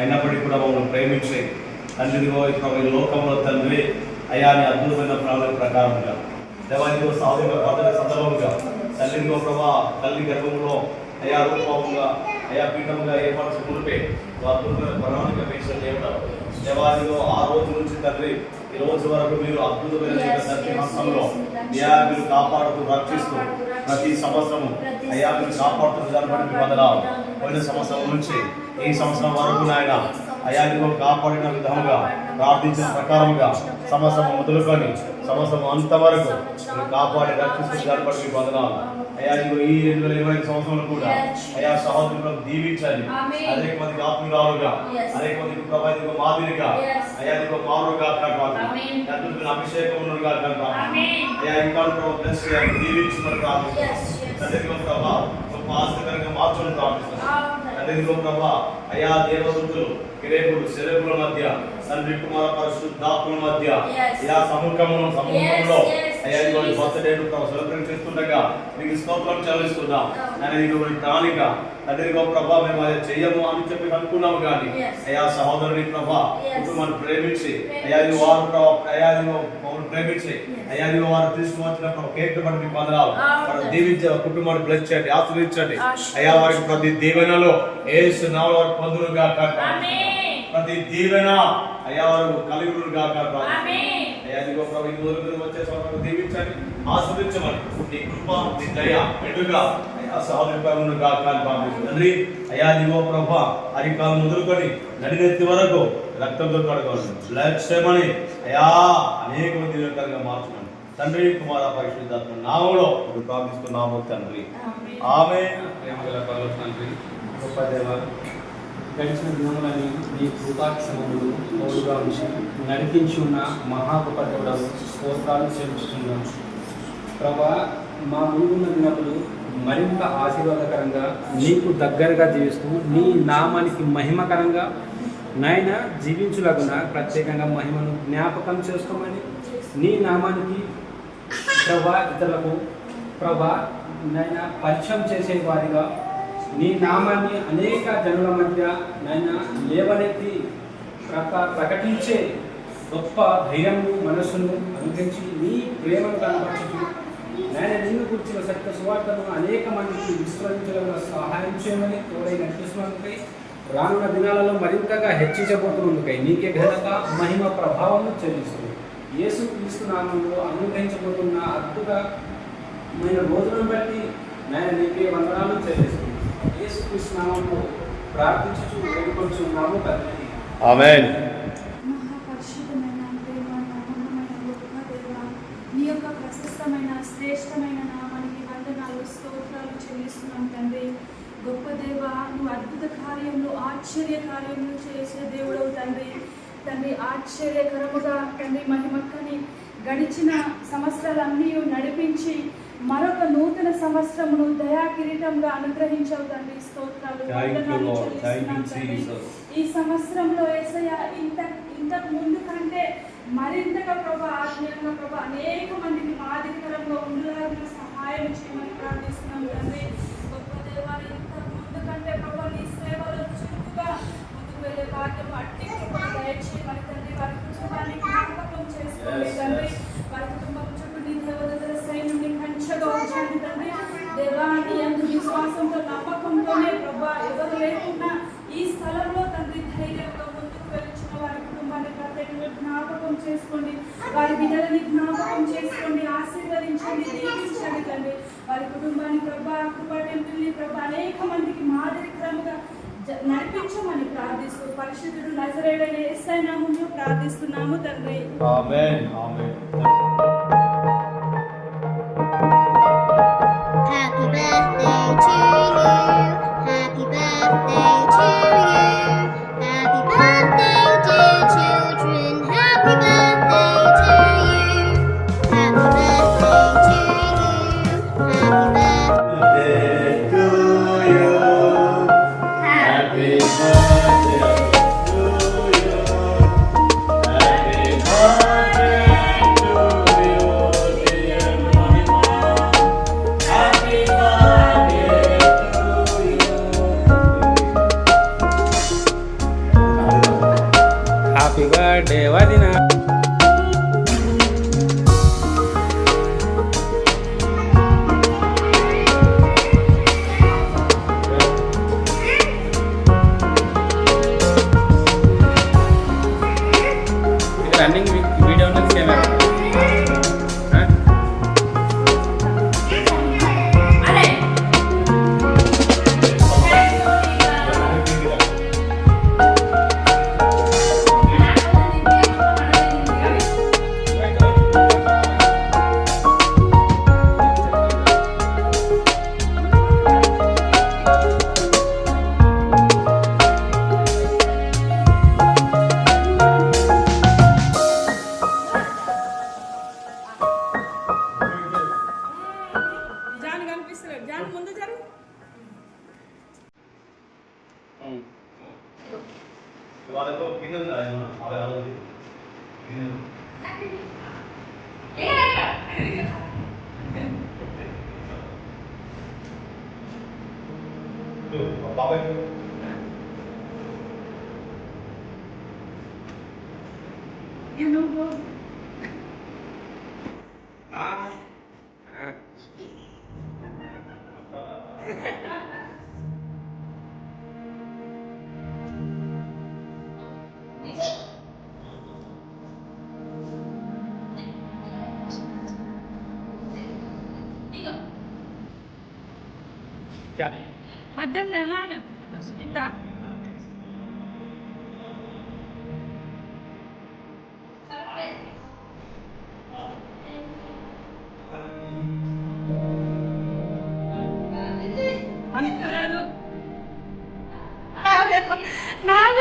అయినప్పటికీ కూడా మమ్మల్ని ప్రేమించి తండ్రిదిగో ఇప్పుడు ఈ లోకంలో తండ్రి అయ్యా నీ అద్భుతమైన ప్రణాళిక ప్రకారంగా దేవాదిగో సాధన సందర్భంగా తల్లిదిగో ప్రభా తల్లి గర్భంలో అయా రూపంగా అయా పీఠంగా ఏర్పరచు మునిపే అద్భుతమైన ప్రణాళిక వేసిన దేవుడు దేవాదిగో ఆ రోజు నుంచి తండ్రి ఈ రోజు వరకు మీరు అద్భుతమైన తండ్రి హస్తంలో అయ్యా మీరు కాపాడుతూ రక్షిస్తూ ప్రతి సంవత్సరము అయ్యా మీరు కాపాడుతున్న దాన్ని బట్టి మీ బదలాలు పోయిన సంవత్సరం నుంచి ఈ సంవత్సరం వరకు నాయన అయ్యా ఇదిగో కాపాడిన విధముగా ప్రార్థించిన ప్రకారంగా సంవత్సరం మొదలుకొని సంవత్సరం అంతవరకు మీరు కాపాడి రక్షిస్తున్న దాన్ని బట్టి మీ బదలాలు అయ్యా ఇదిగో ఈ 2025 సంవత్సరంలో కూడా అయ్యా సహోదరులను దీవించాలి అనేక మందికి ఆత్మీయురాలుగా అనేక మందికి ప్రభావిత మాదిరిగా అయ్యా ఇదిగో మారుగా కాపాడు అభిషేకముగా అయ్యా ఇంకా బ్లెస్ చేయాలి దీవించుకుని ప్రార్థిస్తాను ప్రభా గొప్ప ఆస్తికరంగా మార్చుకుని ప్రార్థిస్తాను తండ్రిలో ప్రభా అయా దేవదూతులు కిరేకులు శరీరుల మధ్య తండ్రి కుమార పరిశుద్ధాత్మల మధ్య అయా సముఖంలో అయ్యా బర్త్డేను సెలబ్రేట్ చేస్తుండగా మీకు స్తోత్రం చెల్లిస్తున్నాం ఆయన ఇటువంటి ప్రాణిక తండ్రిలో ప్రభా మేము అది చెయ్యము అని చెప్పి అనుకున్నాము కానీ అయా సహోదరుని ప్రభా కుటుంబాన్ని ప్రేమించి అయ్యాది వారు మమ్మల్ని ప్రేమించి అయ్యాది వారు తీసుకువచ్చిన కేక్ బట్టి మీకు వందనాలు దీవించే కుటుంబాన్ని బ్లెస్ చేయండి ఆశీర్వదించండి అయ్యా వారికి ప్రతి దీవెనలో యేసు నామములో వారు పొందురుగా ప్రతి దీవెన అయ్యా వారు కలిగురుగా అయ్యా దిగో ప్రభు ఈ రోజు వచ్చే సమయంలో దీవించండి ఆశీర్వదించమని నీ కృప నీ దయ మెండుగా అయ్యా సహోదరుగా తండ్రి అయ్యా దిగో ప్రభు అరికాలు మొదలుకొని నడినెత్తి వరకు రక్తంతో కడగలను బ్లడ్ చేయమని అయ్యా అనేక దీవెనకరంగా మార్చమని తండ్రి కుమార పరిశుద్ధాత్మ నామములో ప్రార్థిస్తున్నాము తండ్రి ఆమేన్. ప్రేమగల పరలోక తండ్రి గొప్ప దేవ గడిచిన దినములని నీ కృపాక్షమములు తోడుగా ఉంచి నడిపించి ఉన్న మహాగొప్ప దేవుడవు స్తోత్రాలు చెల్లిస్తున్నాం ప్రభా. మా ముందున్న దినములు మరింత ఆశీర్వాదకరంగా నీకు దగ్గరగా జీవిస్తూ నీ నామానికి మహిమకరంగా నాయన జీవించులాగున ప్రత్యేకంగా మహిమను జ్ఞాపకం చేసుకోమని నీ నామానికి ప్రభా ఇతరులకు ప్రభా నాయన పరిచయం చేసే వారిగా నీ నామాన్ని అనేక జనుల మధ్య నాయన లేవనెత్తి ప్రకటించే గొప్ప ధైర్యము మనస్సును అనుగ్రహించి నీ ప్రేమను కనపరచు నాయన నిన్ను గురించిన సత్య సువార్తను అనేక మందికి విస్తరించడంలో సహాయం చేయమని తోడై నడిపిస్తున్నందుకై రానున్న దినాలలో మరింతగా హెచ్చించబోతున్నందుకై నీకే ఘనత మహిమ ప్రభావం చెల్లిస్తుంది. యేసు క్రీస్తు నామంలో అనుగ్రహించబోతున్న అద్భుతమైన రోజులను బట్టి నాయన నీకే వందనాలు చెల్లిస్తుంది. యేసు క్రీస్తు నామంలో ప్రార్థించుచు వేడుకొంచున్నాము తండ్రి. ఆమేన్. మహాపరిశుద్ధమైన ప్రేమ నమ్మకమైన గొప్ప దేవ నీ యొక్క ప్రశస్తమైన శ్రేష్టమైన నామానికి వందనాలు స్తోత్రాలు చెల్లిస్తున్నాం తండ్రి. గొప్ప దేవ నువ్వు అద్భుత కార్యంలో ఆశ్చర్య కార్యములు చేసే దేవుడవు తండ్రి. తండ్రి ఆశ్చర్యకరముగా తండ్రి మహిమక్కని గడిచిన సంవత్సరాలన్నీ నడిపించి మరొక నూతన సంవత్సరమును దయా కిరీటంగా అనుగ్రహించావు తండ్రి. స్తోత్రాలు ఈ సంవత్సరంలో యేసయ్య ఇంతకు ముందు కంటే మరింతగా ప్రభా ఆత్మీయంగా ప్రభా అనేక మందికి మాదిరికరంగా ఉండేలాగా సహాయం చేయమని ప్రార్థిస్తున్నాం తండ్రి. గొప్ప దేవాన్ని ఇంతకు ముందు కంటే ప్రభా నీ సేవలో చురుకుగా ముందుకు వెళ్ళే భాగ్యం అట్టి దయచేయమని తండ్రి. వారి కుటుంబాన్ని జ్ఞాపకం చేసుకోండి తండ్రి. వారి కుటుంబం చుట్టూ నీ దేవదూతల సైన్యాన్ని కంచెగా ఉంచండి తండ్రి. దేవా నీ యందు విశ్వాసంతో నమ్మకంతోనే ప్రభా ఎవరు లేకుండా ఈ స్థలంలో తండ్రి ధైర్యంగా ముందుకు వెళ్తున్న వారి కుటుంబాన్ని ప్రత్యేకంగా జ్ఞాపకం చేసుకోండి. వారి బిడ్డలని జ్ఞాపకం చేసుకోండి, ఆశీర్వదించండి, దీవించండి తండ్రి. వారి కుటుంబాన్ని ప్రభా కృపటెంపుల్ని ప్రభా అనేక మందికి మాదిరికరంగా నడిపించమని ప్రార్థిస్తూ పరిశుద్ధుడు నజరేయుడైన యేసయ్య నామములో ప్రార్థిస్తున్నాము తండ్రి. ఆమేన్. ఆమేన్. Happy birthday to you. Happy birthday to you. Happy birthday dear children. Happy birthday to you. Happy birthday to you. Happy birthday to you. Happy birthday to you. Happy birthday to you. Happy birthday వదిన. Running video ఉన్నది camera. John కనిపిస్తలేడు. John ముందు జరుగు. వాళ్ళకు కింద ఉంది ఆయన, అలా అలా ఉంది. కింద ఉంది. బాబాయ్ నువ్వు మధ్యలో ఇంత నాన్న